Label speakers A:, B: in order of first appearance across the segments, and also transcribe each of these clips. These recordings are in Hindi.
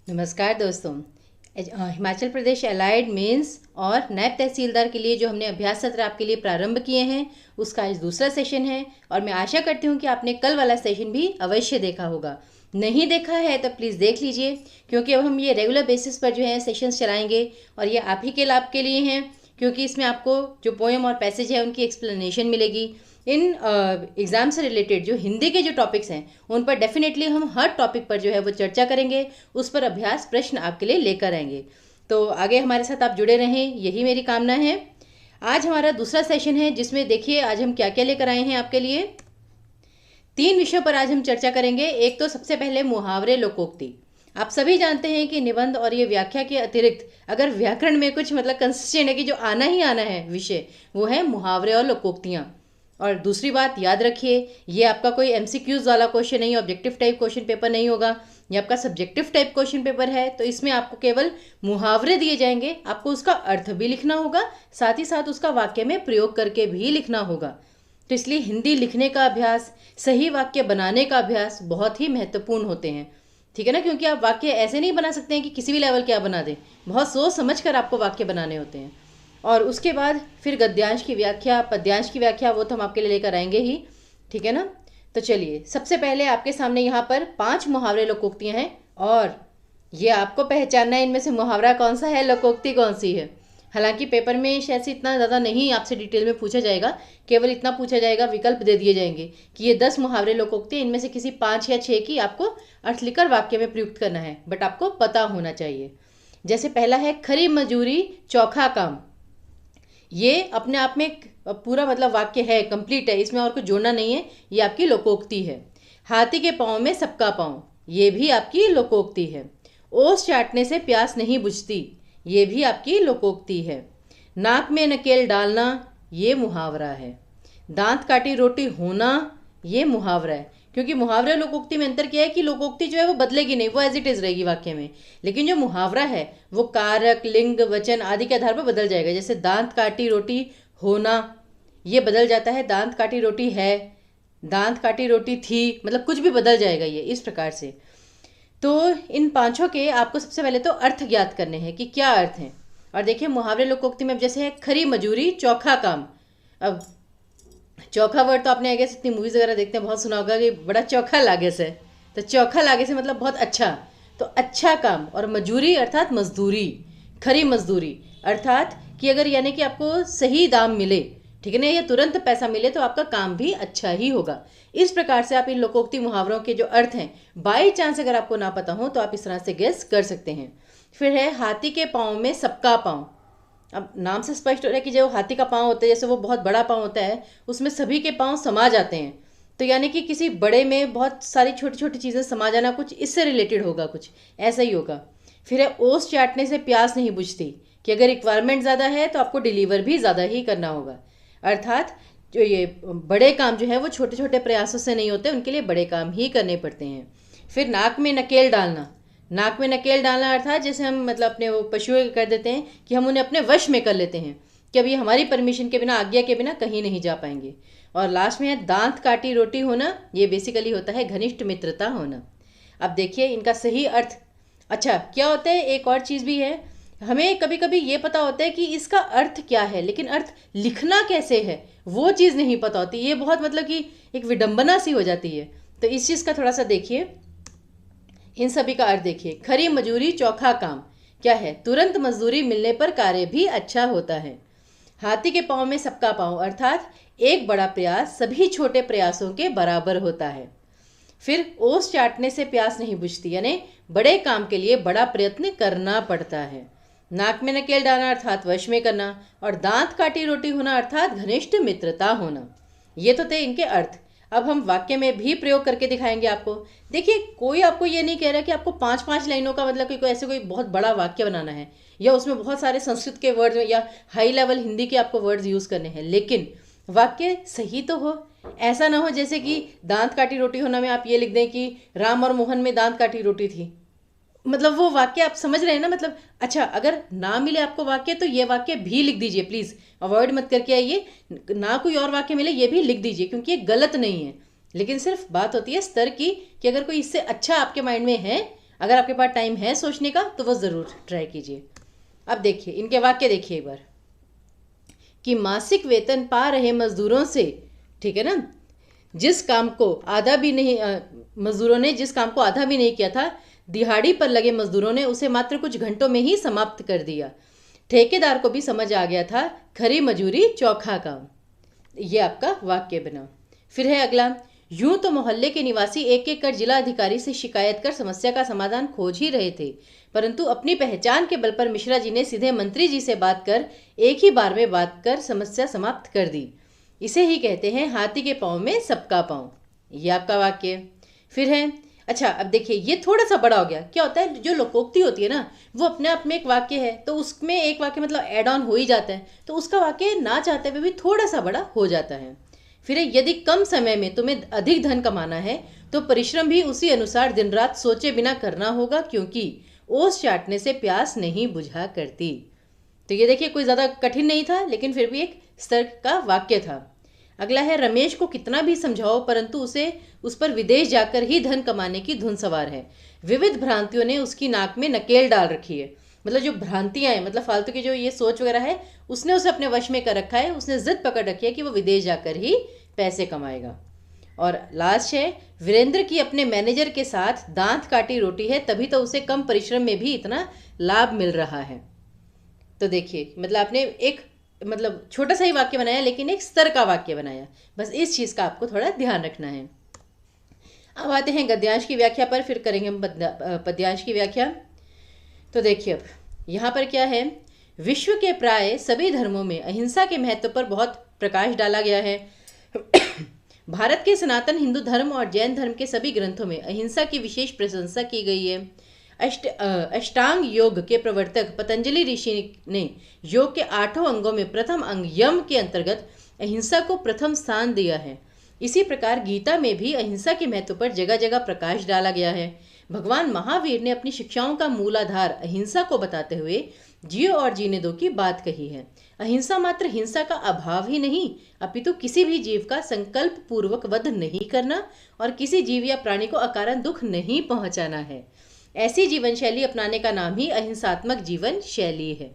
A: नमस्कार दोस्तों। हिमाचल प्रदेश अलाइड मेंस और नायब तहसीलदार के लिए जो हमने अभ्यास सत्र आपके लिए प्रारंभ किए हैं उसका आज दूसरा सेशन है और मैं आशा करती हूँ कि आपने कल वाला सेशन भी अवश्य देखा होगा। नहीं देखा है तो प्लीज़ देख लीजिए, क्योंकि अब हम ये रेगुलर बेसिस पर जो है सेशंस चलाएंगे और ये आप ही के लाभ के लिए हैं, क्योंकि इसमें आपको जो पोएम और पैसेज है उनकी एक्सप्लेनेशन मिलेगी। इन एग्ज़ाम से रिलेटेड जो हिंदी के जो टॉपिक्स हैं उन पर डेफिनेटली हम हर टॉपिक पर जो है वो चर्चा करेंगे, उस पर अभ्यास प्रश्न आपके लिए लेकर आएंगे। तो आगे हमारे साथ आप जुड़े रहें, यही मेरी कामना है। आज हमारा दूसरा सेशन है जिसमें देखिए आज हम क्या क्या लेकर आए हैं आपके लिए। 3 विषयों पर आज हम चर्चा करेंगे। एक तो सबसे पहले मुहावरे लोकोक्ति। आप सभी जानते हैं कि निबंध और ये व्याख्या के अतिरिक्त अगर व्याकरण में कुछ मतलब कंसिस्टेंट है कि जो आना ही आना है विषय, वो है मुहावरे और लोकोक्तियाँ। और दूसरी बात याद रखिए, ये आपका कोई एमसीक्यूज वाला क्वेश्चन नहीं, ऑब्जेक्टिव टाइप क्वेश्चन पेपर नहीं होगा। ये आपका सब्जेक्टिव टाइप क्वेश्चन पेपर है, तो इसमें आपको केवल मुहावरे दिए जाएंगे, आपको उसका अर्थ भी लिखना होगा, साथ ही साथ उसका वाक्य में प्रयोग करके भी लिखना होगा। तो इसलिए हिंदी लिखने का अभ्यास, सही वाक्य बनाने का अभ्यास बहुत ही महत्वपूर्ण होते हैं। ठीक है ना, क्योंकि आप वाक्य ऐसे नहीं बना सकते हैं कि किसी भी लेवल के आप बना दें, बहुत सोच समझ कर आपको वाक्य बनाने होते हैं। और उसके बाद फिर गद्यांश की व्याख्या, पद्यांश की व्याख्या, वो तो हम आपके लिए लेकर आएंगे ही। ठीक है ना। तो चलिए, सबसे पहले आपके सामने यहाँ पर 5 मुहावरे लोकोक्तियाँ हैं और ये आपको पहचानना है इनमें से मुहावरा कौन सा है, लोकोक्ति कौन सी है। हालांकि पेपर में शायद से इतना ज़्यादा नहीं आपसे डिटेल में पूछा जाएगा, केवल इतना पूछा जाएगा, विकल्प दे दिए जाएंगे कि ये 10 मुहावरे लोकोक्ति, इनमें से किसी 5 या 6 की आपको अर्थ लिखकर वाक्य में प्रयुक्त करना है, बट आपको पता होना चाहिए। जैसे पहला है खरी मजूरी चौखा काम। ये अपने आप में पूरा मतलब वाक्य है, कंप्लीट है, इसमें और कुछ जोड़ना नहीं है, ये आपकी लोकोक्ति है। हाथी के पाँव में सबका पाँव, ये भी आपकी लोकोक्ति है। ओस चाटने से प्यास नहीं बुझती, ये भी आपकी लोकोक्ति है। नाक में नकेल डालना, ये मुहावरा है। दांत काटी रोटी होना, ये मुहावरा है। क्योंकि मुहावरे लोकोक्ति में अंतर क्या है कि लोकोक्ति जो है वो बदलेगी नहीं, वो एज इट इज रहेगी वाक्य में, लेकिन जो मुहावरा है वो कारक, लिंग, वचन आदि के आधार पर बदल जाएगा। जैसे दांत काटी रोटी होना, ये बदल जाता है दांत काटी रोटी है, दांत काटी रोटी थी, मतलब कुछ भी बदल जाएगा ये इस प्रकार से। तो इन 5 के आपको सबसे पहले तो अर्थ ज्ञात करने हैं कि क्या अर्थ है। और देखिए मुहावरे लोकोक्ति में अब जैसे है खरी मजूरी चौखा काम। अब चौखा वर्ड तो आपने आगे से इतनी मूवीज वगैरह देखते हैं बहुत सुना होगा कि बड़ा चौखा लागे से, तो चौखा लागे से मतलब बहुत अच्छा, तो अच्छा काम। और मजूरी अर्थात मजदूरी, खरी मजदूरी अर्थात कि अगर यानी कि आपको सही दाम मिले, ठीक है ना, या तुरंत पैसा मिले तो आपका काम भी अच्छा ही होगा। इस प्रकार से आप इन लोकोक्ति मुहावरों के जो अर्थ हैं बाई चांस अगर आपको ना पता हो तो आप इस तरह से गेस कर सकते हैं। फिर है हाथी के पाँव में सबका पाँव। अब नाम से स्पष्ट हो रहा है कि जो हाथी का पाँव होता है, जैसे वो बहुत बड़ा पाँव होता है, उसमें सभी के पाँव समा जाते हैं, तो यानी कि किसी बड़े में बहुत सारी छोटी छोटी चीज़ें समा जाना, कुछ इससे रिलेटेड होगा, कुछ ऐसा ही होगा। फिर है ओस चाटने से प्यास नहीं बुझती, कि अगर रिक्वायरमेंट ज़्यादा है तो आपको डिलीवर भी ज़्यादा ही करना होगा। अर्थात जो ये बड़े काम जो है वो छोटे छोटे प्रयासों से नहीं होते, उनके लिए बड़े काम ही करने पड़ते हैं। फिर नाक में नकेल डालना। नाक में नकेल डालना अर्थात जैसे हम मतलब अपने वो पशुओं कर देते हैं कि हम उन्हें अपने वश में कर लेते हैं कि अभी हमारी परमिशन के बिना, आज्ञा के बिना कहीं नहीं जा पाएंगे। और लास्ट में है दांत काटी रोटी होना, ये बेसिकली होता है घनिष्ठ मित्रता होना। अब देखिए इनका सही अर्थ, अच्छा क्या होता है, एक और चीज़ भी है, हमें कभी कभी ये पता होता है कि इसका अर्थ क्या है, लेकिन अर्थ लिखना कैसे है वो चीज़ नहीं पता होती। ये बहुत मतलब कि एक विडंबना सी हो जाती है। तो इस चीज़ का थोड़ा सा देखिए, इन सभी का अर्थ देखिए। खरी मजूरी चौखा काम क्या है, तुरंत मजदूरी मिलने पर कार्य भी अच्छा होता है। हाथी के पाँव में सबका पाँव अर्थात एक बड़ा प्रयास सभी छोटे प्रयासों के बराबर होता है। फिर ओस चाटने से प्यास नहीं बुझती, यानी बड़े काम के लिए बड़ा प्रयत्न करना पड़ता है। नाक में नकेल डालना अर्थात वश में करना, और दांत काटी रोटी होना अर्थात घनिष्ठ मित्रता होना। ये तो थे इनके अर्थ। अब हम वाक्य में भी प्रयोग करके दिखाएंगे आपको। देखिए कोई आपको ये नहीं कह रहा कि आपको 5-5 लाइनों का मतलब कोई ऐसे कोई बहुत बड़ा वाक्य बनाना है, या उसमें बहुत सारे संस्कृत के वर्ड या हाई लेवल हिंदी के आपको वर्ड्स यूज़ करने हैं, लेकिन वाक्य सही तो हो। ऐसा ना हो जैसे कि दांत काटी रोटी होना में आप ये लिख दें कि राम और मोहन में दांत काटी रोटी थी, मतलब वो वाक्य आप समझ रहे हैं ना, मतलब अच्छा अगर ना मिले आपको वाक्य तो ये वाक्य भी लिख दीजिए, प्लीज़ अवॉइड मत करके आइए, ना कोई और वाक्य मिले ये भी लिख दीजिए, क्योंकि ये गलत नहीं है। लेकिन सिर्फ बात होती है स्तर की कि अगर कोई इससे अच्छा आपके माइंड में है, अगर आपके पास टाइम है सोचने का तो वो ज़रूर ट्राई कीजिए। अब देखिए इनके वाक्य देखिए एक बार, कि मासिक वेतन पा रहे मजदूरों से, ठीक है ना, जिस काम को आधा भी नहीं मजदूरों ने जिस काम को आधा भी नहीं किया था, दिहाड़ी पर लगे मजदूरों ने उसे मात्र कुछ घंटों में ही समाप्त कर दिया। ठेकेदार को भी समझ आ गया था, खरी मजूरी चौखा काम। ये आपका वाक्य बना। फिर है अगला, यूं तो मोहल्ले के निवासी एक एक कर जिला अधिकारी से शिकायत कर समस्या का समाधान खोज ही रहे थे, परंतु अपनी पहचान के बल पर मिश्रा जी ने सीधे मंत्री जी से बात कर एक ही बार में बात कर समस्या समाप्त कर दी। इसे ही कहते हैं हाथी के पाँव में सबका पाँव। ये आपका वाक्य। फिर है, अच्छा अब देखिए ये थोड़ा सा बड़ा हो गया। क्या होता है, जो लोकोक्ति होती है ना, वो अपने आप में एक वाक्य है, तो उसमें एक वाक्य मतलब एड ऑन हो ही जाता है, तो उसका वाक्य ना चाहते हुए भी थोड़ा सा बड़ा हो जाता है। फिर यदि कम समय में तुम्हें अधिक धन कमाना है तो परिश्रम भी उसी अनुसार दिन रात सोचे बिना करना होगा, क्योंकि ओस चाटने से प्यास नहीं बुझा करती। तो ये देखिए कोई ज़्यादा कठिन नहीं था, लेकिन फिर भी एक स्तर का वाक्य था। अगला है, रमेश को कितना भी समझाओ परंतु उस पर विदेश जाकर ही धन कमाने की धुन सवार है। विविध भ्रांतियों ने उसकी नाक में नकेल डाल रखी है। मतलब जो भ्रांतियां हैं, मतलब फालतू की जो ये सोच वगैरह है, उसने उसे अपने वश में कर रखा है। उसने जिद पकड़ रखी है कि वो विदेश जाकर ही पैसे कमाएगा। और लास्ट है, वीरेंद्र की अपने मैनेजर के साथ दांत काटी रोटी है, तभी तो उसे कम परिश्रम में भी इतना लाभ मिल रहा है। तो देखिए मतलब आपने एक मतलब छोटा सा ही वाक्य बनाया, लेकिन एक स्तर का वाक्य बनाया। बस इस चीज़ का आपको थोड़ा ध्यान रखना है। अब आते हैं गद्यांश की व्याख्या पर, फिर करेंगे हम पद्यांश की व्याख्या। तो देखिए अब यहाँ पर क्या है, विश्व के प्राय सभी धर्मों में अहिंसा के महत्व पर बहुत प्रकाश डाला गया है। भारत के सनातन हिंदू धर्म और जैन धर्म के सभी ग्रंथों में अहिंसा की विशेष प्रशंसा की गई है। अष्टांग योग के प्रवर्तक पतंजलि ऋषि ने योग के 8 अंगों में प्रथम अंग यम के अंतर्गत अहिंसा को प्रथम स्थान दिया है। इसी प्रकार गीता में भी अहिंसा के महत्व पर जगह जगह प्रकाश डाला गया है। भगवान महावीर ने अपनी शिक्षाओं का मूलाधार अहिंसा को बताते हुए जियो और जीने दो की बात कही है। अहिंसा मात्र हिंसा का अभाव ही नहीं, अपितु किसी भी जीव का संकल्प पूर्वक वध नहीं करना और किसी जीव या प्राणी को अकारण दुख नहीं पहुंचाना है। ऐसी जीवन शैली अपनाने का नाम ही अहिंसात्मक जीवन शैली है।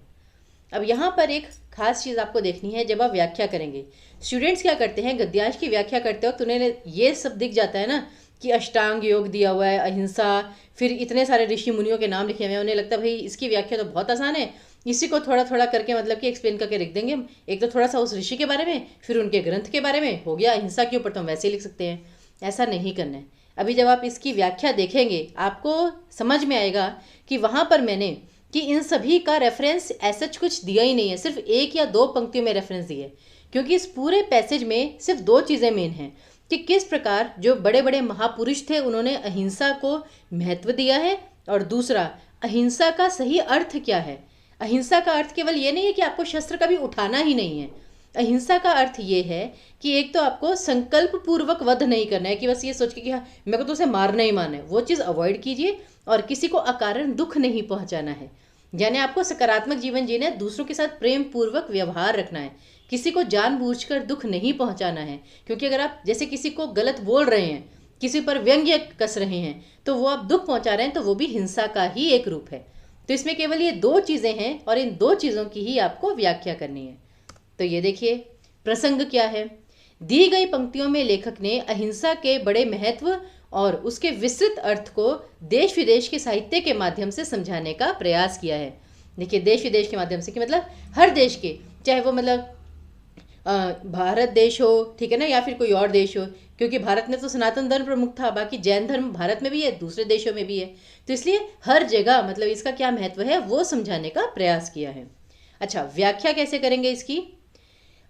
A: अब यहाँ पर एक खास चीज़ आपको देखनी है। जब आप व्याख्या करेंगे, स्टूडेंट्स क्या करते हैं, गद्यांश की व्याख्या करते वक्त उन्हें ये सब दिख जाता है ना कि अष्टांग योग दिया हुआ है, अहिंसा, फिर इतने सारे ऋषि मुनियों के नाम लिखे हुए हैं। उन्हें लगता है भाई इसकी व्याख्या तो बहुत आसान है, इसी को थोड़ा थोड़ा करके मतलब कि एक्सप्लेन करके लिख देंगे हम। एक तो थोड़ा सा उस ऋषि के बारे में, फिर उनके ग्रंथ के बारे में, हो गया। अहिंसा के ऊपर तो हम वैसे ही लिख सकते हैं। ऐसा नहीं करना है। अभी जब आप इसकी व्याख्या देखेंगे आपको समझ में आएगा कि वहाँ पर मैंने कि इन सभी का रेफरेंस ऐसा कुछ दिया ही नहीं है, सिर्फ 1 या 2 पंक्तियों में रेफरेंस दिए। क्योंकि इस पूरे पैसेज में सिर्फ 2 चीज़ें मेन हैं कि किस प्रकार जो बड़े बड़े महापुरुष थे उन्होंने अहिंसा को महत्व दिया है, और दूसरा अहिंसा का सही अर्थ क्या है। अहिंसा का अर्थ केवल ये नहीं है कि आपको शस्त्र कभी उठाना ही नहीं है। अहिंसा का अर्थ ये है कि एक तो आपको संकल्प पूर्वक वध नहीं करना है कि बस ये सोच के कि हाँ मेरे को तो उसे मारना ही मारना है, वो चीज़ अवॉइड कीजिए। और किसी को अकारण दुख नहीं पहुंचाना है, यानी आपको सकारात्मक जीवन जीना है, दूसरों के साथ प्रेम पूर्वक व्यवहार रखना है, किसी को जानबूझकर दुख नहीं पहुंचाना है। क्योंकि अगर आप जैसे किसी को गलत बोल रहे हैं, किसी पर व्यंग्य कस रहे हैं, तो वो आप दुख पहुंचा रहे हैं, तो वो भी हिंसा का ही एक रूप है। तो इसमें केवल ये 2 चीज़ें हैं और इन 2 चीज़ों की ही आपको व्याख्या करनी है। तो ये देखिए प्रसंग क्या है। दी गई पंक्तियों में लेखक ने अहिंसा के बड़े महत्व और उसके विस्तृत अर्थ को देश विदेश के साहित्य के माध्यम से समझाने का प्रयास किया है। देखिए देश विदेश के माध्यम से कि मतलब हर देश के, चाहे वो मतलब भारत देश हो, ठीक है ना, या फिर कोई और देश हो, क्योंकि भारत में तो सनातन धर्म प्रमुख था, बाकी जैन धर्म भारत में भी है, दूसरे देशों में भी है, तो इसलिए हर जगह मतलब इसका क्या महत्व है वो समझाने का प्रयास किया है। अच्छा व्याख्या कैसे करेंगे इसकी।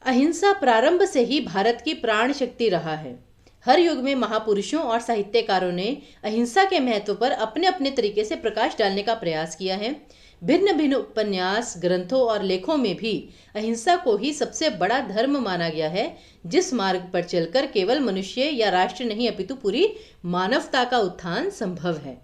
A: अहिंसा प्रारंभ से ही भारत की प्राण शक्ति रहा है। हर युग में महापुरुषों और साहित्यकारों ने अहिंसा के महत्व पर अपने अपने तरीके से प्रकाश डालने का प्रयास किया है। भिन्न भिन्न उपन्यास, ग्रंथों और लेखों में भी अहिंसा को ही सबसे बड़ा धर्म माना गया है, जिस मार्ग पर चलकर केवल मनुष्य या राष्ट्र नहीं अपितु पूरी मानवता का उत्थान संभव है।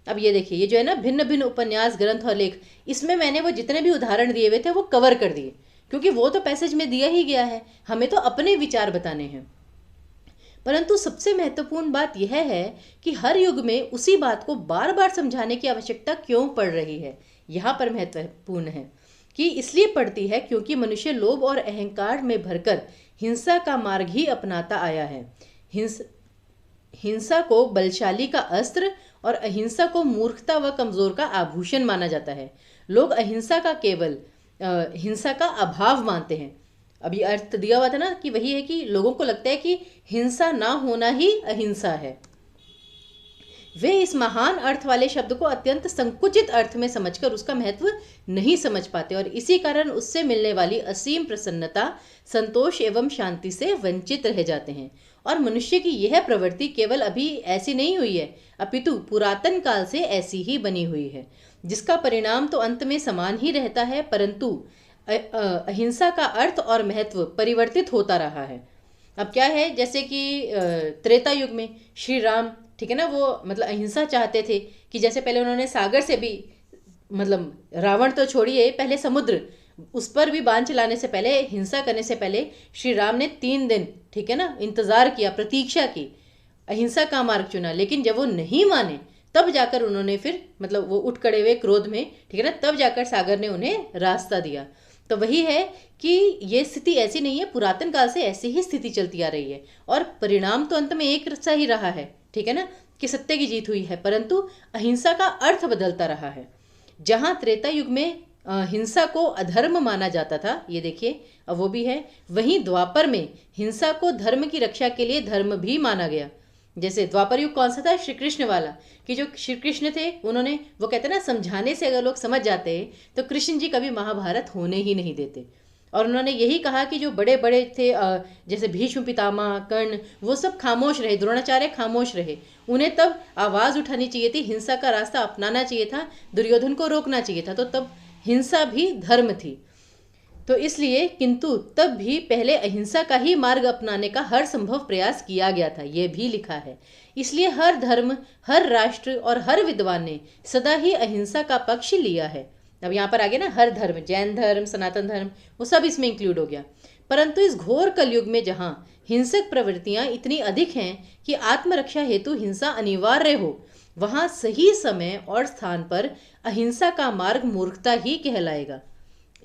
A: अब ये देखिए, ये जो है ना भिन्न भिन्न उपन्यास, ग्रंथ और लेख, इसमें मैंने वो जितने भी उदाहरण दिए हुए थे वो कवर कर दिए, क्योंकि वो तो पैसेज में दिया ही गया है, हमें तो अपने विचार बताने हैं। परंतु सबसे महत्वपूर्ण बात यह है कि हर युग में उसी बात को बार बार समझाने की आवश्यकता क्यों पड़ रही है। यहाँ पर महत्वपूर्ण है कि इसलिए पड़ती है क्योंकि मनुष्य लोभ और अहंकार में भरकर हिंसा का मार्ग ही अपनाता आया है। हिंसा को बलशाली का अस्त्र और अहिंसा को मूर्खता व कमजोर का आभूषण माना जाता है। लोग अहिंसा का केवल हिंसा का अभाव मानते हैं। अभी अर्थ दिया हुआ था ना कि वही है कि लोगों को लगता है कि हिंसा ना होना ही अहिंसा है। वे इस महान अर्थ वाले शब्द को अत्यंत संकुचित अर्थ में समझकर उसका महत्व नहीं समझ पाते और इसी कारण उससे मिलने वाली असीम प्रसन्नता, संतोष एवं शांति से वंचित रह जाते हैं। और मनुष्य की यह प्रवृत्ति केवल अभी ऐसी नहीं हुई है, अपितु पुरातन काल से ऐसी ही बनी हुई है, जिसका परिणाम तो अंत में समान ही रहता है, परंतु अहिंसा का अर्थ और महत्व परिवर्तित होता रहा है। अब क्या है, जैसे कि त्रेता युग में श्री राम, ठीक है ना, वो मतलब अहिंसा चाहते थे कि जैसे पहले उन्होंने सागर से भी, मतलब रावण तो छोड़िए, पहले समुद्र, उस पर भी बाण चलाने से पहले, हिंसा करने से पहले श्री राम ने 3 दिन, ठीक है ना, इंतजार किया, प्रतीक्षा की, अहिंसा का मार्ग चुना। लेकिन जब वो नहीं माने तब जाकर उन्होंने फिर मतलब वो उठ खड़े हुए क्रोध में, ठीक है ना, तब जाकर सागर ने उन्हें रास्ता दिया। तो वही है कि ये स्थिति ऐसी नहीं है, पुरातन काल से ऐसी ही स्थिति चलती आ रही है और परिणाम तो अंत में एक सा ही रहा है, ठीक है ना, कि सत्य की जीत हुई है, परंतु अहिंसा का अर्थ बदलता रहा है। जहां त्रेता युग में हिंसा को अधर्म माना जाता था, ये देखिए अब वो भी है, वहीं द्वापर में हिंसा को धर्म की रक्षा के लिए धर्म भी माना गया। जैसे द्वापर युग कौन सा था, श्री कृष्ण वाला, कि जो श्री कृष्ण थे उन्होंने, वो कहते हैं ना, समझाने से अगर लोग समझ जाते हैं तो कृष्ण जी कभी महाभारत होने ही नहीं देते। और उन्होंने यही कहा कि जो बड़े बड़े थे, जैसे भीष्म पितामह, कर्ण, वो सब खामोश रहे, द्रोणाचार्य खामोश रहे, उन्हें तब आवाज उठानी चाहिए थी, हिंसा का रास्ता अपनाना चाहिए था, दुर्योधन को रोकना चाहिए था, तो तब हिंसा भी धर्म थी। तो इसलिए, किंतु तब भी पहले अहिंसा का ही मार्ग अपनाने का हर संभव प्रयास किया गया था, ये भी लिखा है। इसलिए हर धर्म, हर राष्ट्र और हर विद्वान ने सदा ही अहिंसा का पक्ष लिया है। अब यहाँ पर आगे ना, हर धर्म, जैन धर्म, सनातन धर्म, वो सब इसमें इंक्लूड हो गया। परंतु इस घोर कलयुग में जहाँ हिंसक प्रवृत्तियां इतनी अधिक हैं कि आत्मरक्षा हेतु हिंसा अनिवार्य हो, वहां सही समय और स्थान पर अहिंसा का मार्ग मूर्खता ही कहलाएगा।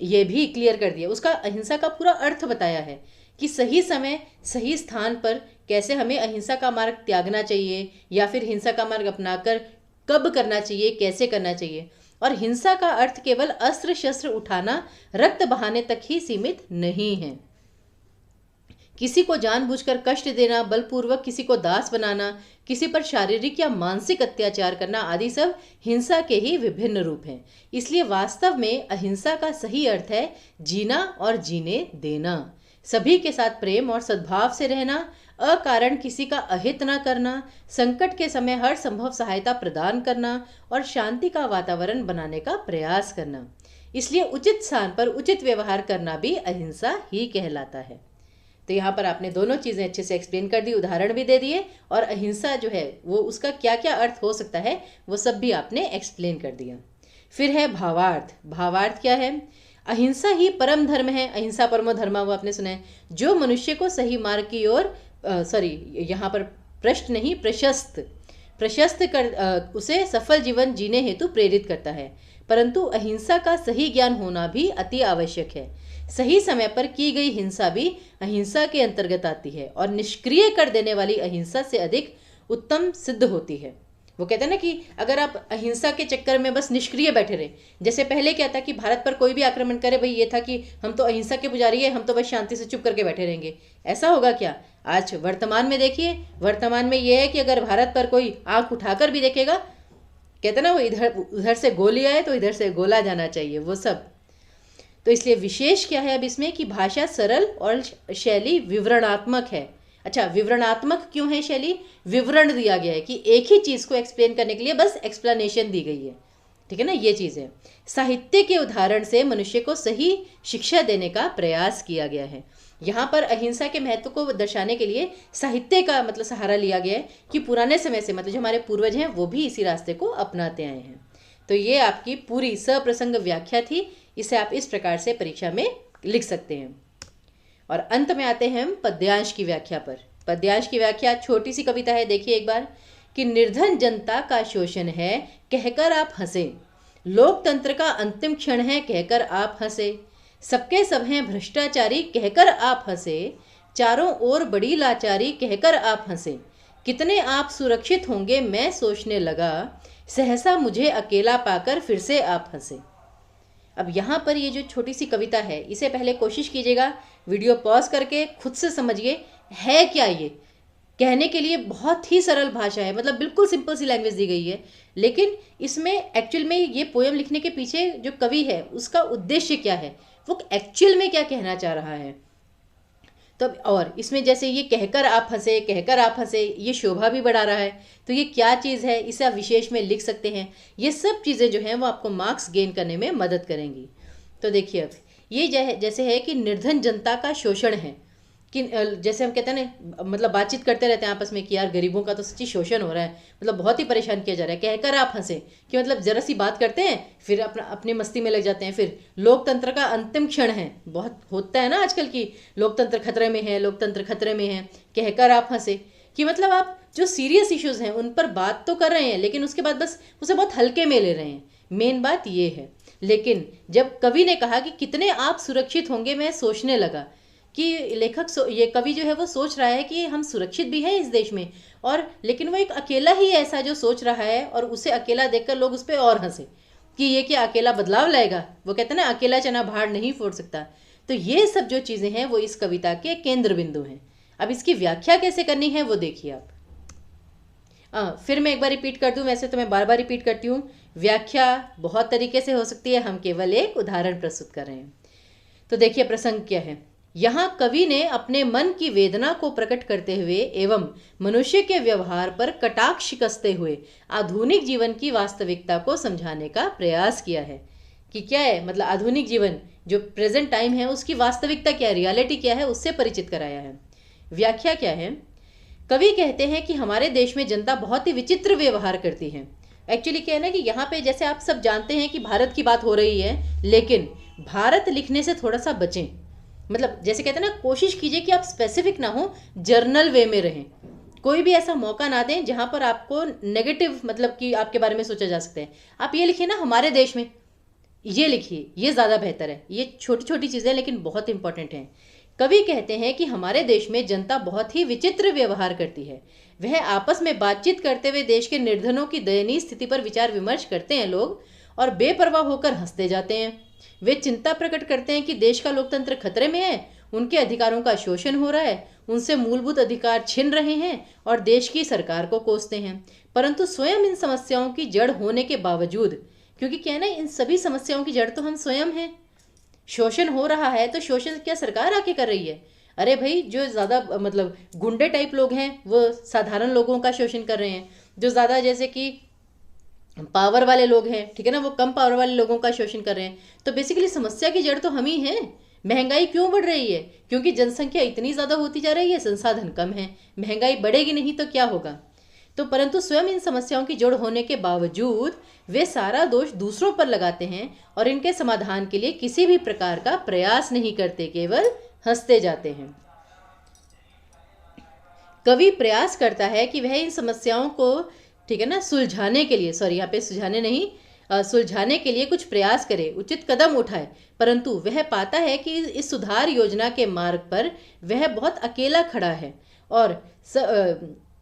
A: ये भी क्लियर कर दिया, उसका अहिंसा का पूरा अर्थ बताया है कि सही समय सही स्थान पर कैसे हमें अहिंसा का मार्ग त्यागना चाहिए या फिर हिंसा का मार्ग अपनाकर कब करना चाहिए, कैसे करना चाहिए। और हिंसा का अर्थ केवल अस्त्र शस्त्र उठाना, रक्त बहाने तक ही सीमित नहीं है। किसी को जानबूझकर कष्ट देना, बलपूर्वक किसी को दास बनाना, किसी पर शारीरिक या मानसिक अत्याचार करना आदि सब हिंसा के ही विभिन्न रूप हैं। इसलिए वास्तव में अहिंसा का सही अर्थ है जीना और जीने देना, सभी के साथ प्रेम और सद्भाव से रहना, अकारण किसी का अहित न करना, संकट के समय हर संभव सहायता प्रदान करना और शांति का वातावरण बनाने का प्रयास करना। इसलिए उचित स्थान पर उचित व्यवहार करना भी अहिंसा ही कहलाता है। तो यहाँ पर आपने दोनों चीज़ें अच्छे से एक्सप्लेन कर दी, उदाहरण भी दे दिए, और अहिंसा जो है वो उसका क्या क्या अर्थ हो सकता है वो सब भी आपने एक्सप्लेन कर दिया। फिर है भावार्थ। भावार्थ क्या है? अहिंसा ही परम धर्म है, अहिंसा परमो धर्मा, वो आपने सुना है, जो मनुष्य को सही मार्ग की ओर, यहाँ पर प्रश्न नहीं, प्रशस्त कर उसे सफल जीवन जीने हेतु प्रेरित करता है। परंतु अहिंसा का सही ज्ञान होना भी अति आवश्यक है। सही समय पर की गई हिंसा भी अहिंसा के अंतर्गत आती है और निष्क्रिय कर देने वाली अहिंसा से अधिक उत्तम सिद्ध होती है। वो कहते हैं ना कि अगर आप अहिंसा के चक्कर में बस निष्क्रिय बैठे रहे, जैसे पहले क्या था कि भारत पर कोई भी आक्रमण करे, भाई ये था कि हम तो अहिंसा के पुजारी है, हम तो बस शांति से चुप करके बैठे रहेंगे, ऐसा होगा क्या? आज वर्तमान में देखिए, वर्तमान में ये है कि अगर भारत पर कोई आंख उठाकर भी देखेगा, कहते ना वो उधर से गोली आए तो इधर से गोला जाना चाहिए, वो सब। तो इसलिए विशेष क्या है अब इसमें कि भाषा सरल और शैली विवरणात्मक है। अच्छा, विवरणात्मक क्यों है शैली? विवरण दिया गया है कि एक ही चीज को एक्सप्लेन करने के लिए बस एक्सप्लेनेशन दी गई है, ठीक है ना, ये चीज है। साहित्य के उदाहरण से मनुष्य को सही शिक्षा देने का प्रयास किया गया है। यहाँ पर अहिंसा के महत्व को दर्शाने के लिए साहित्य का मतलब सहारा लिया गया है कि पुराने समय से मतलब जो हमारे पूर्वज हैं वो भी इसी रास्ते को अपनाते आए हैं। तो ये आपकी पूरी सप्रसंग व्याख्या थी, इसे आप इस प्रकार से परीक्षा में लिख सकते हैं। और अंत में आते हैं हम पद्यांश की व्याख्या पर। पद्यांश की व्याख्या, छोटी सी कविता है, देखिए एक बार, कि निर्धन जनता का शोषण है कहकर आप हंसे, लोकतंत्र का अंतिम क्षण है कहकर आप हंसे, सबके सब हैं भ्रष्टाचारी कहकर आप हंसे, चारों ओर बड़ी लाचारी कहकर आप हंसे, कितने आप सुरक्षित होंगे मैं सोचने लगा, सहसा मुझे अकेला पाकर फिर से आप हंसे। अब यहाँ पर ये जो छोटी सी कविता है, इसे पहले कोशिश कीजिएगा वीडियो पॉज करके खुद से समझिए है क्या ये। कहने के लिए बहुत ही सरल भाषा है, मतलब बिल्कुल सिंपल सी लैंग्वेज दी गई है, लेकिन इसमें एक्चुअल में ये पोयम लिखने के पीछे जो कवि है उसका उद्देश्य क्या है, वो एक्चुअल में क्या कहना चाह रहा है। तो और इसमें जैसे ये कहकर आप हंसे, कहकर आप हंसे, ये शोभा भी बढ़ा रहा है, तो ये क्या चीज़ है, इसे आप विशेष में लिख सकते हैं। ये सब चीज़ें जो हैं वो आपको मार्क्स गेन करने में मदद करेंगी। तो देखिए अब ये जैसे है कि निर्धन जनता का शोषण है, कि जैसे हम कहते हैं ना, मतलब बातचीत करते रहते हैं आपस में कि यार गरीबों का तो सच्ची शोषण हो रहा है, मतलब बहुत ही परेशान किया जा रहा है, कहकर आप हंसे, कि मतलब जरा सी बात करते हैं फिर अपनी मस्ती में लग जाते हैं। फिर लोकतंत्र का अंतिम क्षण है, बहुत होता है ना आजकल की लोकतंत्र खतरे में है, लोकतंत्र खतरे में है, कहकर आप हंसे, कि मतलब आप जो सीरियस इश्यूज हैं उन पर बात तो कर रहे हैं लेकिन उसके बाद बस उसे बहुत हल्के में ले रहे हैं, मेन बात ये है। लेकिन जब कवि ने कहा कि कितने आप सुरक्षित होंगे मैं सोचने लगा, कि ये कवि जो है वो सोच रहा है कि हम सुरक्षित भी हैं इस देश में, और लेकिन वो एक अकेला ही ऐसा जो सोच रहा है, और उसे अकेला देखकर लोग उस पर और हंसे कि ये क्या अकेला बदलाव लाएगा। वो कहते हैं ना, अकेला चना भाड़ नहीं फोड़ सकता। तो ये सब जो चीज़ें हैं वो इस कविता के केंद्र बिंदु हैं। अब इसकी व्याख्या कैसे करनी है वो देखिए आप। फिर मैं एक बार रिपीट कर दूं, वैसे तो मैं बार बार रिपीट करती हूँ। व्याख्या बहुत तरीके से हो सकती है, हम केवल एक उदाहरण प्रस्तुत कर रहे हैं। तो देखिए प्रसंग क्या है। यहाँ कवि ने अपने मन की वेदना को प्रकट करते हुए एवं मनुष्य के व्यवहार पर कटाक्ष कसते हुए आधुनिक जीवन की वास्तविकता को समझाने का प्रयास किया है। कि क्या है, मतलब आधुनिक जीवन जो प्रेजेंट टाइम है उसकी वास्तविकता क्या है, रियलिटी क्या है, उससे परिचित कराया है। व्याख्या क्या है। कवि कहते हैं कि हमारे देश में जनता बहुत ही विचित्र व्यवहार करती है। एक्चुअली क्या है ना, कि यहाँ पे जैसे आप सब जानते हैं कि भारत की बात हो रही है, लेकिन भारत लिखने से थोड़ा सा बचें। मतलब जैसे कहते हैं ना, कोशिश कीजिए कि आप स्पेसिफिक ना हो, जर्नल वे में रहें। कोई भी ऐसा मौका ना दें जहाँ पर आपको नेगेटिव, मतलब कि आपके बारे में सोचा जा सकता है। आप ये लिखिए ना, हमारे देश में, ये लिखिए, ये ज़्यादा बेहतर है। ये छोटी छोटी चीज़ें लेकिन बहुत इंपॉर्टेंट हैं। कवि कहते हैं कि हमारे देश में जनता बहुत ही विचित्र व्यवहार करती है। वह आपस में बातचीत करते हुए देश के निर्धनों की दयनीय स्थिति पर विचार विमर्श करते हैं लोग, और बेपरवाह होकर हंसते जाते हैं। वे चिंता प्रकट करते हैं कि देश का लोकतंत्र खतरे में है, उनके अधिकारों का शोषण हो रहा है, उनसे मूलभूत अधिकार छिन रहे हैं, और देश की सरकार को कोसते हैं। परंतु स्वयं इन समस्याओं की जड़ होने के बावजूद, क्योंकि क्या है ना, इन सभी समस्याओं की जड़ तो हम स्वयं हैं। शोषण हो रहा है तो शोषण क्या सरकार आके कर रही है? अरे भाई, जो ज़्यादा मतलब गुंडे टाइप लोग हैं वो साधारण लोगों का शोषण कर रहे हैं। जो ज़्यादा जैसे कि पावर वाले लोग हैं, ठीक है ना, वो कम पावर वाले लोगों का शोषण कर रहे हैं। तो बेसिकली समस्या की जड़ तो हम ही हैं। महंगाई क्यों बढ़ रही है? क्योंकि जनसंख्या इतनी ज़्यादा होती जा रही है, संसाधन कम है। महंगाई बढ़ेगी नहीं तो क्या होगा? तो परंतु स्वयं इन समस्याओं की जड़ होने के बावजूद वे सारा दोष दूसरों पर लगाते हैं और इनके समाधान के लिए किसी भी प्रकार का प्रयास नहीं करते, केवल हंसते जाते हैं। कवि प्रयास करता है कि वह इन समस्याओं को, ठीक है ना, सुलझाने के लिए, सॉरी यहाँ पे सुलझाने नहीं, सुलझाने के लिए कुछ प्रयास करे, उचित कदम उठाए। परंतु वह पाता है कि इस सुधार योजना के मार्ग पर वह बहुत अकेला खड़ा है, और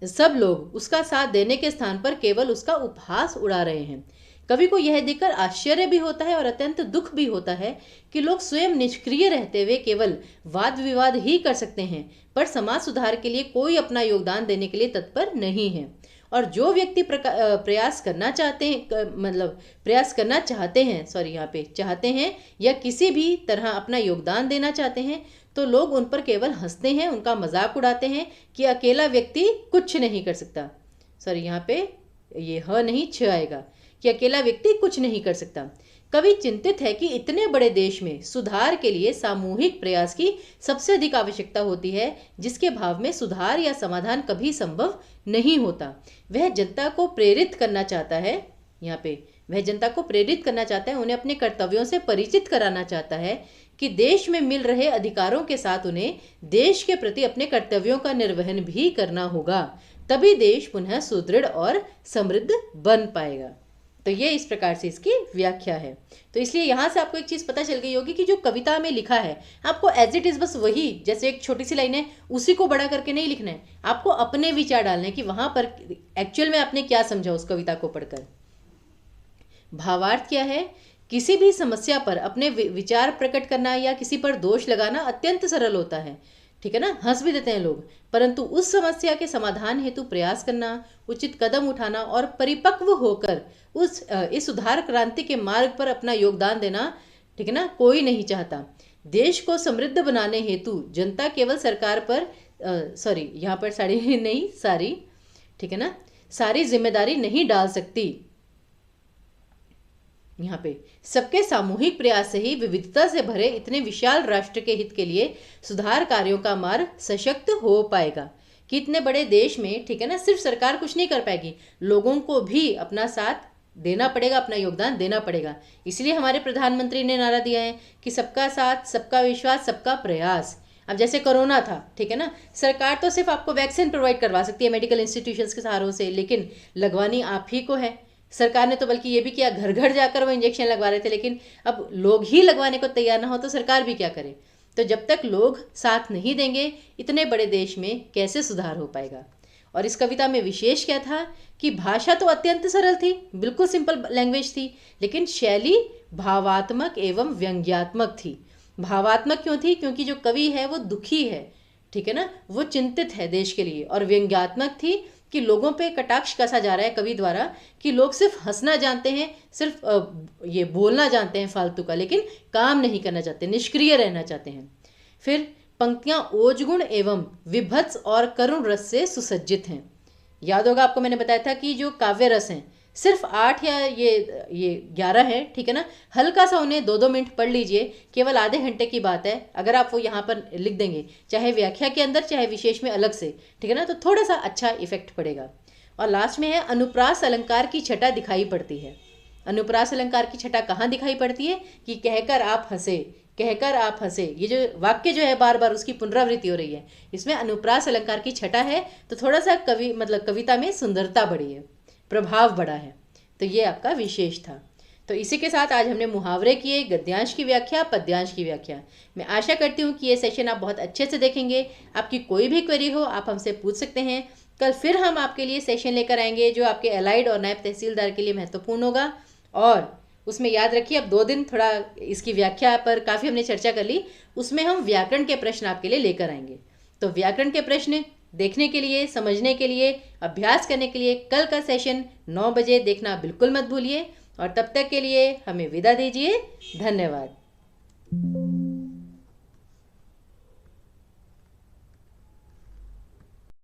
A: सब लोग उसका साथ देने के स्थान पर केवल उसका उपहास उड़ा रहे हैं। कवि को यह देखकर आश्चर्य भी होता है और अत्यंत दुख भी होता है कि लोग स्वयं निष्क्रिय रहते हुए केवल वाद विवाद ही कर सकते हैं, पर समाज सुधार के लिए कोई अपना योगदान देने के लिए तत्पर नहीं है। और जो व्यक्ति प्रयास करना चाहते हैं, सॉरी यहाँ पे चाहते हैं, या किसी भी तरह अपना योगदान देना चाहते हैं, तो लोग उन पर केवल हंसते हैं, उनका मजाक उड़ाते हैं कि अकेला व्यक्ति कुछ नहीं कर सकता। सॉरी यहाँ पे ये ह नहीं छ आएगा, कि अकेला व्यक्ति कुछ नहीं कर सकता। कवि चिंतित है कि इतने बड़े देश में सुधार के लिए सामूहिक प्रयास की सबसे अधिक आवश्यकता होती है, जिसके भाव में सुधार या समाधान कभी संभव नहीं होता। वह जनता को प्रेरित करना चाहता है, यहाँ पे वह जनता को प्रेरित करना चाहता है, उन्हें अपने कर्तव्यों से परिचित कराना चाहता है कि देश में मिल रहे अधिकारों के साथ उन्हें देश के प्रति अपने कर्तव्यों का निर्वहन भी करना होगा, तभी देश पुनः सुदृढ़ और समृद्ध बन पाएगा। तो ये इस प्रकार से इसकी व्याख्या है। तो इसलिए यहाँ से आपको एक चीज़ पता चल गई होगी कि जो कविता में लिखा है आपको एज इट इज़ बस वही, जैसे एक छोटी सी लाइन है उसी को बड़ा करके नहीं लिखना है, आपको अपने विचार डालने हैं कि वहाँ पर एक्चुअल में आपने क्या समझा उस कविता को पढ़कर। भावार्थ क्या है? किसी भी समस्या पर अपने विचार प्रकट करना या किसी पर दोष लगाना अत्यंत सरल होता है, ठीक है ना, हंस भी देते हैं लोग, परंतु उस समस्या के समाधान हेतु प्रयास करना, उचित कदम उठाना और परिपक्व होकर इस सुधार क्रांति के मार्ग पर अपना योगदान देना, ठीक है ना, कोई नहीं चाहता। देश को समृद्ध बनाने हेतु जनता केवल सरकार पर यहाँ पर सारी, ठीक है ना, सारी जिम्मेदारी नहीं डाल सकती। यहाँ पे सबके सामूहिक प्रयास से ही विविधता से भरे इतने विशाल राष्ट्र के हित के लिए सुधार कार्यों का मार्ग सशक्त हो पाएगा। कि इतने बड़े देश में, ठीक है ना, सिर्फ सरकार कुछ नहीं कर पाएगी, लोगों को भी अपना साथ देना पड़ेगा, अपना योगदान देना पड़ेगा। इसलिए हमारे प्रधानमंत्री ने नारा दिया है कि सबका साथ, सबका विश्वास, सबका प्रयास। अब जैसे कोरोना था, ठीक है ना, सरकार तो सिर्फ आपको वैक्सीन प्रोवाइड करवा सकती है मेडिकल इंस्टीट्यूशंस के सहारों से, लेकिन लगवानी आप ही को है। सरकार ने तो बल्कि ये भी किया, घर घर जाकर वो इंजेक्शन लगवा रहे थे, लेकिन अब लोग ही लगवाने को तैयार ना हो तो सरकार भी क्या करे। तो जब तक लोग साथ नहीं देंगे इतने बड़े देश में कैसे सुधार हो पाएगा। और इस कविता में विशेष क्या था कि भाषा तो अत्यंत सरल थी, बिल्कुल सिंपल लैंग्वेज थी, लेकिन शैली भावात्मक एवं व्यंग्यात्मक थी। भावात्मक क्यों थी? क्योंकि जो कवि है वो दुखी है, ठीक है ना, वो चिंतित है देश के लिए। और व्यंग्यात्मक थी कि लोगों पे कटाक्ष कसा जा रहा है कवि द्वारा कि लोग सिर्फ हंसना जानते हैं, सिर्फ ये बोलना जानते हैं फालतू का, लेकिन काम नहीं करना चाहते, निष्क्रिय रहना चाहते हैं। फिर पंक्तियां ओजगुण एवं विभत्स और करुण रस से सुसज्जित हैं। याद होगा आपको, मैंने बताया था कि जो काव्य रस हैं सिर्फ 8 या ये 11 है, ठीक है ना, हल्का सा उन्हें 2-2 मिनट पढ़ लीजिए, केवल आधे घंटे की बात है। अगर आप वो यहाँ पर लिख देंगे, चाहे व्याख्या के अंदर चाहे विशेष में अलग से, ठीक है ना, तो थोड़ा सा अच्छा इफेक्ट पड़ेगा। और लास्ट में है अनुप्रास अलंकार की छटा दिखाई पड़ती है। अनुप्रास अलंकार की छटा कहाँ दिखाई पड़ती है? कि कहकर आप हंसे, कहकर आप हंसे, ये जो वाक्य जो है बार बार उसकी पुनरावृत्ति हो रही है, इसमें अनुप्रास अलंकार की छटा है, तो थोड़ा सा कविता में सुंदरता बढ़ी है, प्रभाव बढ़ा है। तो ये आपका विशेष था। तो इसी के साथ आज हमने मुहावरे किए, गद्यांश की व्याख्या, पद्यांश की व्याख्या। मैं आशा करती हूँ कि ये सेशन आप बहुत अच्छे से देखेंगे। आपकी कोई भी क्वेरी हो आप हमसे पूछ सकते हैं। कल फिर हम आपके लिए सेशन लेकर आएंगे जो आपके एलाइड और नायब तहसीलदार के लिए महत्वपूर्ण होगा। और उसमें याद रखिए, अब 2 दिन थोड़ा इसकी व्याख्या पर काफ़ी हमने चर्चा कर ली, उसमें हम व्याकरण के प्रश्न आपके लिए लेकर आएंगे। तो व्याकरण के प्रश्न देखने के लिए, समझने के लिए, अभ्यास करने के लिए कल का सेशन 9 बजे देखना बिल्कुल मत भूलिए। और तब तक के लिए हमें विदा दीजिए। धन्यवाद।